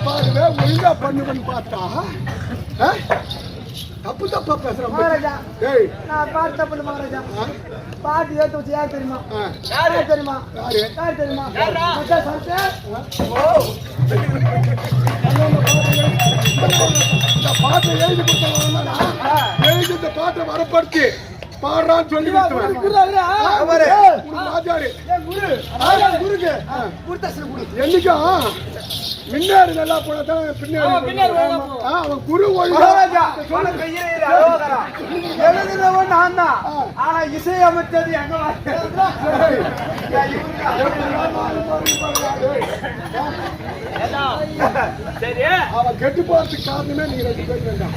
பாடுவே ஒழுங்கா பண்ணுவேன்னு பார்த்தா தப்பு தப்பா பேசுறேன் மகாராஜா. டேய் நான் பாட்டு தப்பு மகாராஜா. பாட்டு ஏத்து வச்சு யார் தெரியுமா? யாரு தெரியுமா? யார் தெரியுமா? மச்சான் சாப்பிட்டு இந்த பாட்டை எழுதி கொடுத்தா எழுதி இந்த பாட்டை வரப்படுத்தி பாடுறான்னு சொல்லி என்னைக்கும் முன்னேறு நல்லா போனதான் பின்னாடி அவன் குரு எழுதுனவன் நான் தான். ஆனா இசை அமைச்சது எங்க அவன் கெட்டு போறதுக்கு காரணமே நீங்க 2 பேர் வேண்டாம்.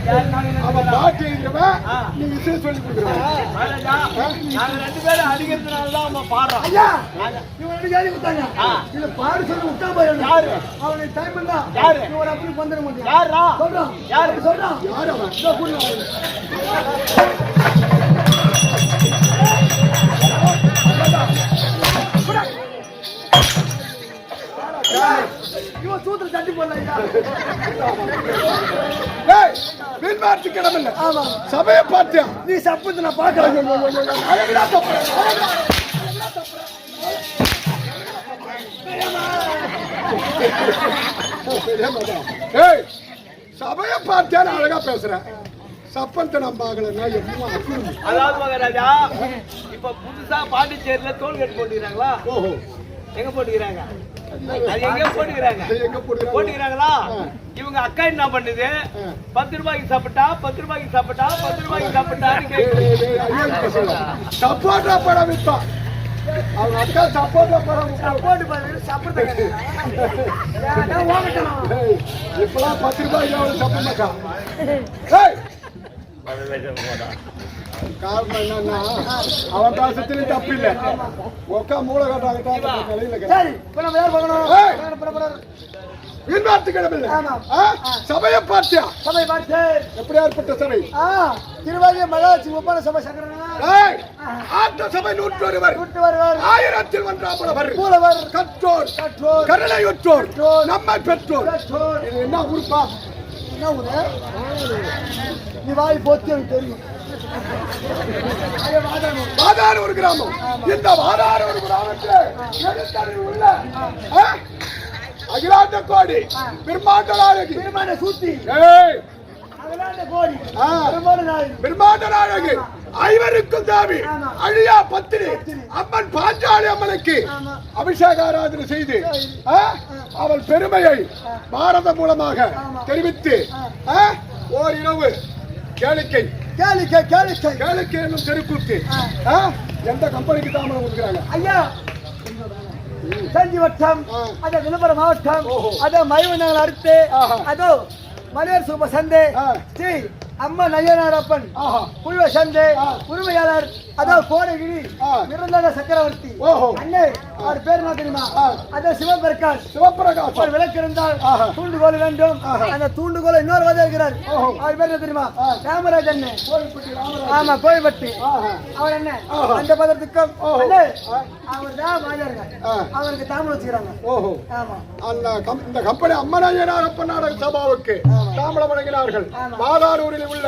அவன் பாட்டு எழுதுறவன் நீ இசை சொல்லி கொடுக்குறவன். நாங்க 2 பேரும் அடிக்கிறதுனாலதான் அவன் பாடுறான். இவன் கேள்வி கொடுத்தாங்க. இல்ல பாடு சொல்லி விட்டா போயிடும். அவனுக்கு டைம் பண்ணா இவன் அப்படி வந்துட முடியும். சொல்றான். யாரு சொல்றான்? யார் அவன்? இவன் சூத்திர தட்டி போடல. வீண்மார்த்தி கிடமில்ல. சபையை பார்த்தியா நீ சப்பத்து நான் பார்க்கிறேன். சபையை பார்த்தியா அழகா பேசுறேன். சப்பந்த நம்பாகலன்னா எவ்வளவு அக்குறும். அதாவது மகாராஜா இப்ப புதுசா பாண்டிச்சேரியில தோல்கட்டு போட்டுக்கிறாங்களா? ஓஹோ எங்க போட்டுக்கிறாங்க? அது எங்க போட்டுக்கிறாங்களா? இவங்க அக்கா என்ன பண்ணுது? 10 ரூபாய்க்கு சாப்பிட்டா 10 ரூபாய்க்கு சாப்பிட்டா 10 ரூபாய்க்கு சாப்பிட்டா சப்போட்டா படம் விற்பா. அவங்க அக்கா சப்போட்டா படம் சப்போர்ட் பண்ணி சாப்பிடுறாங்க. இப்பெல்லாம் 10 ரூபாய்க்கு சாப்பிடமாக்கா. காரணம் என்னன்னா அவன் பேசத்திலும் தப்பு இல்லை. ஒக்கா மூளை சபையை பார்த்தியா? சபை பார்த்து எப்படி ஏற்பட்ட சபை? திருவாதிரை மகாட்சி ஒப்பன சபை ஆட்ட சபை 101 ஆயிரத்தில் ஒன்றாம் கற்றோர் கருணையுற்றோர் நம்மை பெற்றோர். இது என்ன ஊருப்பா? என்ன ஊரு? நீ வாய் போத்தி எனக்கு தெரியும். வாதாறு ஒரு கிராமம். இந்த வாதாறு ஒரு கிராமத்தில் உள்ள அகிலாண்ட கோடி பிரம்மாண்ட நாயகி சூத்தி பிரம்மாண்ட நாயகி ஐவருக்கும் தாவி அழியா பத்தினி அம்மன் பாஞ்சாலி அம்மனுக்கு அபிஷேக ஆராதனை செய்து அவள் பெருமையை பாரதம் மூலமாக தெரிவித்து ஓரிரவு கேளிக்கை என்னும் தெருக்கூத்து எந்த கம்பெனிக்கு தாமதம் கொடுக்குறாங்க ஐயா? தஞ்சை வட்டம், அதோ விழுப்புரம் மாவட்டம், அதோ மயிவண்ணங்கள் அடுத்து, அதோ மலையர் சுப சந்தை ஸ்ரீ அம்மன் ஐயனாரப்பன் குழுவ சந்தை உரிமையாளர், அதோ கோடகிரி நிரந்தர சக்கரவர்த்தி அண்ணே. அவர் பேர் என்ன தெரியுமா? அதோ சிவபிரகாஷ். அவர் விளக்கு இருந்தால் தூண்டுகோல் வேண்டும். அந்த தூண்டுகோலை இன்னொரு வாதம் இருக்கிறார். அவர் பேர் என்ன தெரியுமா? ராமராஜ் அண்ணே. ஆமா, கோயில்பட்டி. அவர் என்ன அந்த பதத்துக்கும் அவர் தான் வாஜாருங்க. அவருக்கு தாமதம் வச்சுக்கிறாங்க. ஆமா, இந்த கம்பெனி அம்மன் ஐயனாரப்பன் நாடக சபாவுக்கு தாமதம் வழங்கினார்கள். மாதாரூரில் உள்ள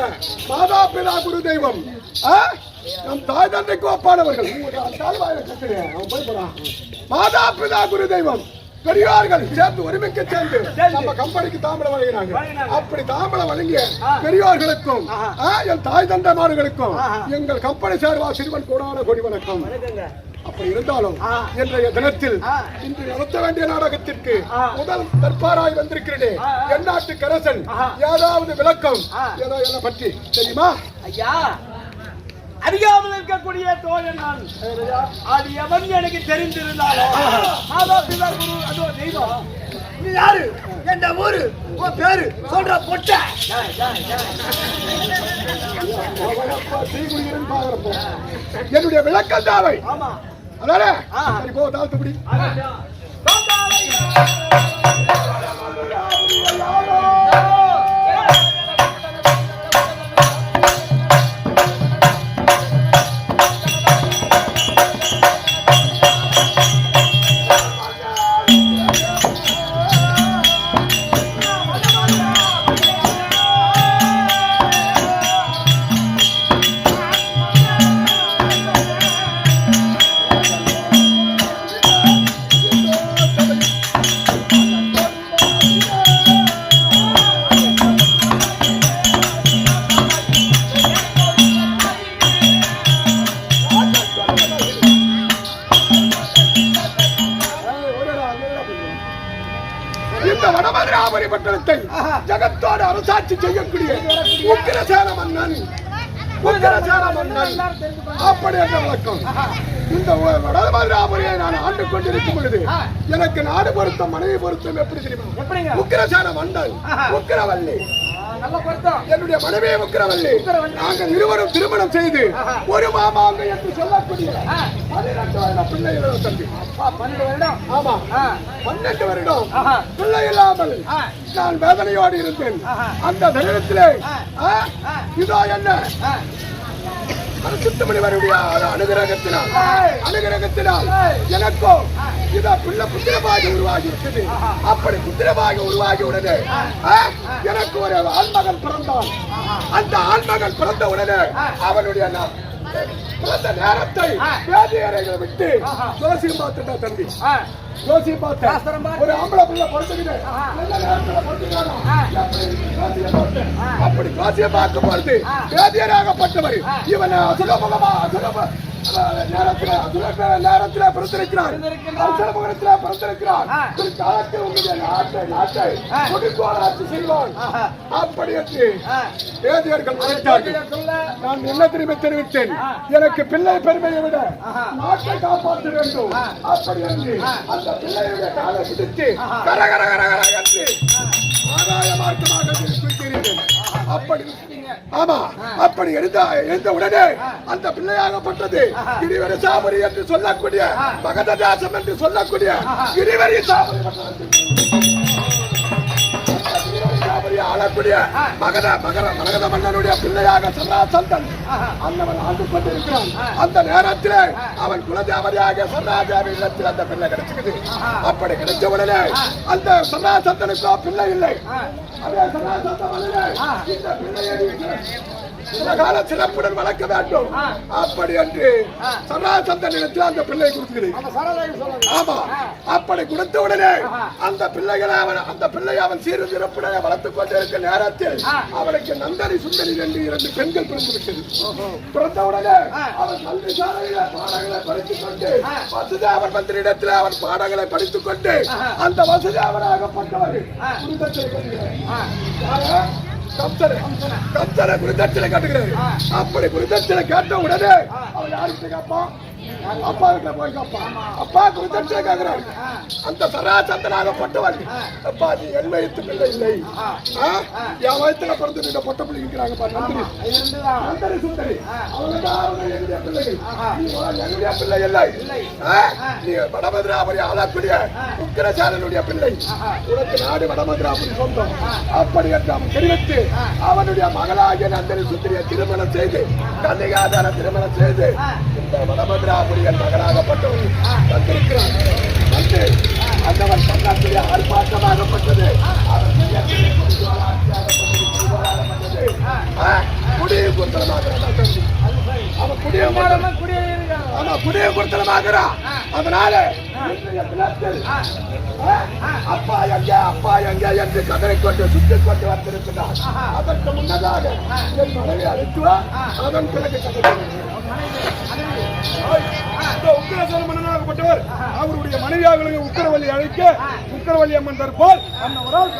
மாதா பிதா குரு தெய்வம் நம் தாய் தந்தைக்கு ஒப்பானவர்கள். மாதா பிதா குரு தெய்வம் பெரியார்கள் சேர்ந்து ஒருமிக்க சேர்ந்து நம்ம கம்பெனிக்கு தாம்பளம் வழங்கினாங்க. அப்படி தாம்பளம் வழங்கிய பெரியார்களுக்கும் என் தாய் தந்தைமார்களுக்கும் எங்கள் கம்பெனி சார்பா சிறுவன் கோடான கொடி வணக்கம். அப்படி இருந்தாலும் இன்றைய தினத்தில் இன்று நடத்த வேண்டிய நாடகத்திற்கு முதல் தற்பாராய் வந்திருக்கிறேன். எந்நாட்டு கரசன் ஏதாவது விளக்கம் ஏதோ என்ன பற்றி தெரியுமா? ஐயா, அறியாமல் இருக்கக்கூடிய தோழன் நான். அது எவன் எனக்கு தெரிந்திருந்தாலும் மாதா பிதா குரு அதோ தெய்வம். நீ யாரு? எந்த ஊரு? உன் பேரு சொல்ற பொட்ட. என்னுடைய விளக்கம் தாவை. அதானே போ தாழ்த்துப்படி. மண்டலத்தை ஜகத்தோடு அரசாட்சி செய்யக்கூடிய உக்கிரசேன மன்னன் அப்படி என்ற விளக்கம். இந்த வடமதுராபுரியை நான் ஆண்டு கொண்டிருக்கும் பொழுது எனக்கு நாடு பொருத்தம் மனைவி பொருத்தம் எப்படி தெரியுமா? உக்கிரசேன மன்னன் உக்கிரவல்லி, என்னுடைய மனைவியை உக்கிரவல்லி. நாங்கள் இருவரும் திருமணம் செய்து ஒரு மாமாங்க என்று சொல்லக்கூடிய 12 வருடம் பிள்ளைகளோட தம்பி. 12 வருடம்? ஆமா, 12 வருடம் பிள்ளை இல்லாமல் நான் வேதனையோடு இருந்தேன். அந்த தருணத்திலே இதோ என்ன சுத்தமணிவருடைய அனுகிரகத்தினால் எனக்கோ இதா பிள்ளை புத்திரபாகி உருவாகி இருக்குது. அப்படி புத்திரபாகி உருவாகி உடனே எனக்கு ஒரு ஆண்மகன் பிறந்தான். அந்த ஆண்மகன் பிறந்த உடனே அவனுடைய பிறந்த நேரத்தை வேதியறைகளை விட்டு ஜோசியம் பார்த்துட்டா தம்பி. ஜோசியம் பார்த்த ஒரு ஆம்பளை பிள்ளை பிறந்துக்கிட்டு அப்படி ஜோசியம் பார்க்கும் பொழுது வேதியராகப்பட்டவர் இவன் அசுரமுகமா நேரத்தில் பிறந்திருக்கிறார். அப்படி என்று வேதியர்கள் நான் என்ன திரும்பி தெரிவித்தேன், எனக்கு பிள்ளை பெருமையை விட நாட்டை காப்பாற்ற வேண்டும். அப்படி என்று அந்த பிள்ளையுடைய காலை பிடித்து கரகரகரகர என்று ஆதாய மார்க்கமாக தூக்கிறீர்கள். அப்படி ஆமா, அப்படி எழுந்த உடனே அந்த பிள்ளையாகப்பட்டது கிரிவரி சாபரி என்று சொல்லக்கூடிய மகததாசம் என்று சொல்லக்கூடிய கிரிவரி சாபரி ஆளக்கூடிய மகத மன்னனுடைய பிள்ளையாக சந்திரன் அந்தவன் ஆண்டு கொண்டிருக்கிறான். அந்த நேரத்தில் அவன் குலதேவதையாக சந்திராதேவி இல்லத்தில் அந்த பிள்ளை கிடைச்சிருக்குது. அப்படி கிடைச்ச உடனே அந்த சந்திரசந்தனுக்கு பிள்ளை இல்லை. அதே சந்திரசந்தன் இந்த பிள்ளையை கால சிறப்புடன் வளர்க்க வேண்டும். அப்படி என்று சந்திரசந்தனிடத்தில் அந்த பிள்ளை கொடுத்துக்கிறேன். ஆமா, அப்படி கொடுத்த உடனே அந்த பிள்ளை அவன் சீரு சிறப்புடன் வளர்த்துக் கொண்டிருக்க நேரத்தில் அவனுக்கு நந்தரி சுந்தரி என்று 2 பெண்கள் பிறந்து விட்டது. பிறந்த உடனே அவன் கல்வி சாலையில பாடங்களை படித்துக் கொண்டு வசுதேவன் மந்திரிடத்தில் அவன் பாடங்களை படித்துக் கொண்டு அந்த வசுதேவனாகப்பட்டவர் கம்சனை குருதட்சணை காட்டுகிறார். அப்படி குருதட்சணை கேட்ட உடனே அவன் யாருக்கு கேட்பா? அப்பா கிட்ட போய் கேட்பா. அப்பா குருதட்சணை கேட்கிறார். அந்த சராசந்தனாகப்பட்டவன், அப்பா நீ என் வயிற்று பிள்ளை இல்லை, என் வயிற்றுல பிறந்து இந்த பொட்ட பிள்ளை இருக்கிறாங்க நந்தரி சுந்தரி, என்னுடைய பிள்ளைகள், என்னுடைய பிள்ளை இல்லை, நீ வடமதுராபுரி ஆளக்கூடிய உக்கிரசாலனுடைய பிள்ளை, உனக்கு நாடு வடமதுராபுரி சொந்தம். அப்படி என்று அவன் தெரிவித்து அவனுடைய மகளாகிய நந்தரி சுந்தரியை திருமணம் செய்து கன்னிகாதார திருமணம் செய்து இந்த வடமதுராபுரியன் மகனாகப்பட்டவன் வந்திருக்கிறான். வந்து அந்தவன் பன்னாட்டுடைய ஆர்ப்பாட்டமாகப்பட்டது. குடியை குடியகுர்த்தனமாகிறான். அதனால அப்பா எங்க என்று கதரை கொண்டு சுற்றிக் கொண்டு வந்திருக்கிறார். அதற்கு முன்னதாக என் மனைவி அழைத்துவா, அதன் பிறகு உக்கிரசேன மன்னனாகப்பட்டவர் அவருடைய மனைவியாக உக்கிரவல்லி அழைக்க உக்கிரவல்லி அம்மன் தற்போல் அன்னவரால்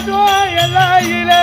எல்லையிலே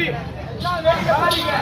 நான் வேடிக்கை பாருங்க.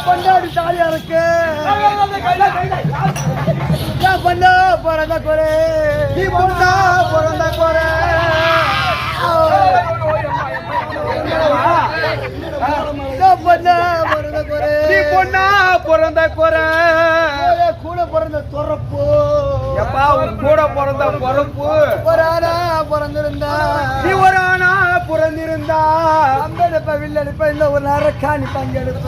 பொண்டாடி தாலியா இருக்கு பொண்ணா பிறந்த குறை நீ பொண்ணா பிறந்த குறை பொண்ணா பிறந்த குறை நீ பொண்ணா பிறந்த குறை கூட பிறந்த துறப்பு எப்பா உன் கூட பிறந்த பொறுப்பு ஒரு ஆனா பிறந்திருந்தா நீ ஒரு ஆனா பிறந்திருந்தா அம்பெடுப்ப வில்லெடுப்ப இல்ல ஒரு நரக்காணி பங்கெடுப்ப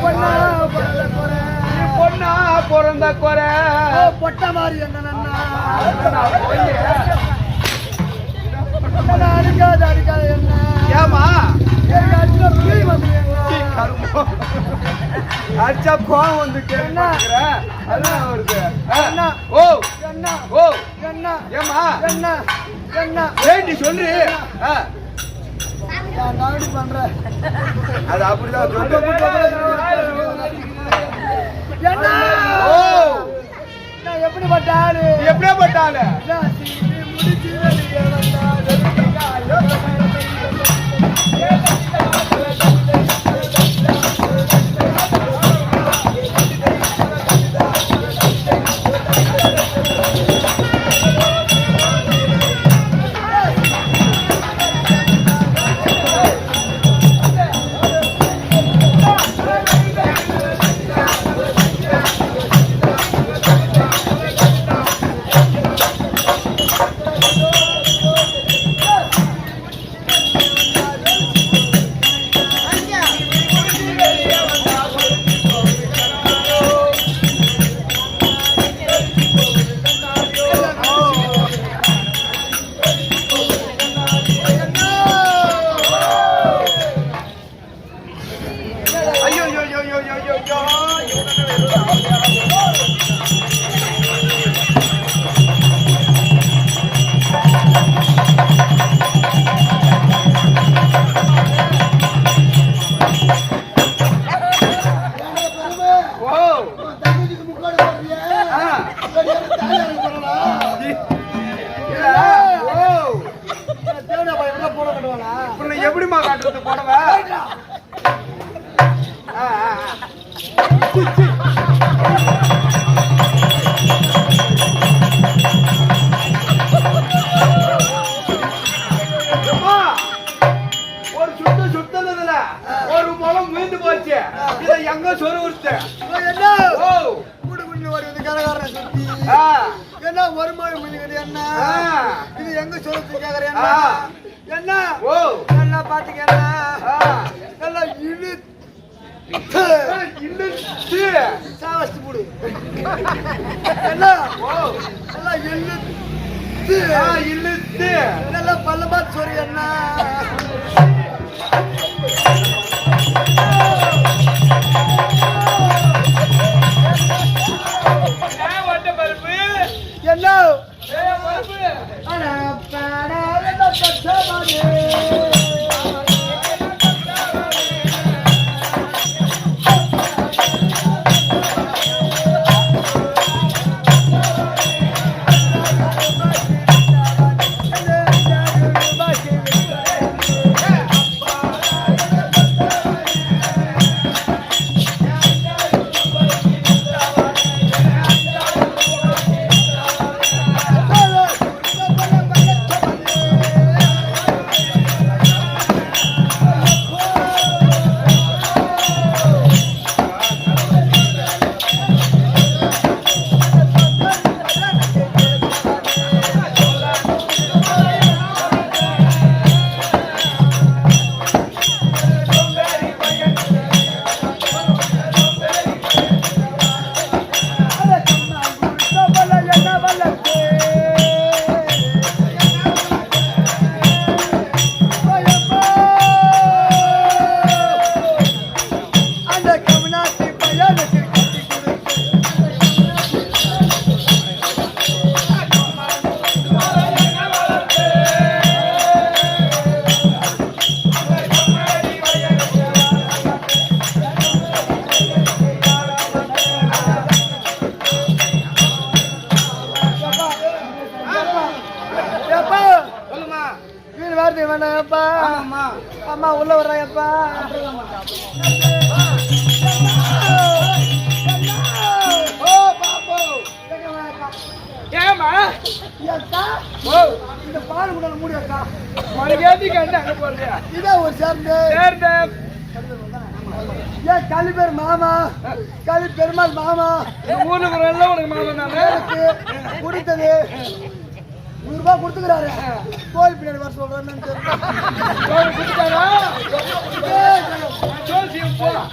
பொண்ணா பிறந்த குறை நீ பொண்ணா பிறந்த குறை பொட்ட மாதிரி என்ன அடிக்காது அடிக்காது என்ன ஏமா வந்து அடிச்சா கோவம் வந்து என்ன? அதான் வருது என்ன? ஓ என்ன ஓ என்ன ஏமா என்ன என்ன ஏண்டி சொல்லு நான் காமெடி பண்றேன் அது அப்படிதான் சொல்லு என்ன ஓ நான் எப்படிப்பட்ட ஆளு எப்படியே பட்டால நான் சீனி முடிச்சு வெளியே வந்தா எப்படிமா காட்டுறது போடவ ஒரு சுத்ததுல ஒரு முகம் மீந்து போச்சு இத எங்க சொருவுச்சு என்ன கூடு குஞ்சு வருது கரகாரன் சுத்தி என்ன ஒரு மொழி முடிக்கிறது என்ன இது எங்க சொல்லுறது கேக்குறேன் என்ன ஓ என்ன பாத்தீங்கன்னா நல்லா இழுத்து சாவஸ்து போடு என்ன நல்லா இழுத்து நல்லா பல்லமா சொறி என்ன என்ன அம்மா உள்ள வர்றாயப்பா ஏமா இந்த பால் கூட முடியாக்கா அங்க போறியா இதே ஒரு சேர்ந்து ஏன் களி பேர் மாமா களி பெருமாள் மாமா ஊருக்கு எல்லாம் உனக்கு மாமன் தானே குடித்தது ₹100 கொடுத்துக்கிறாரு கோயில் பின்னாடி வர சொல்றேன்னு போலாம்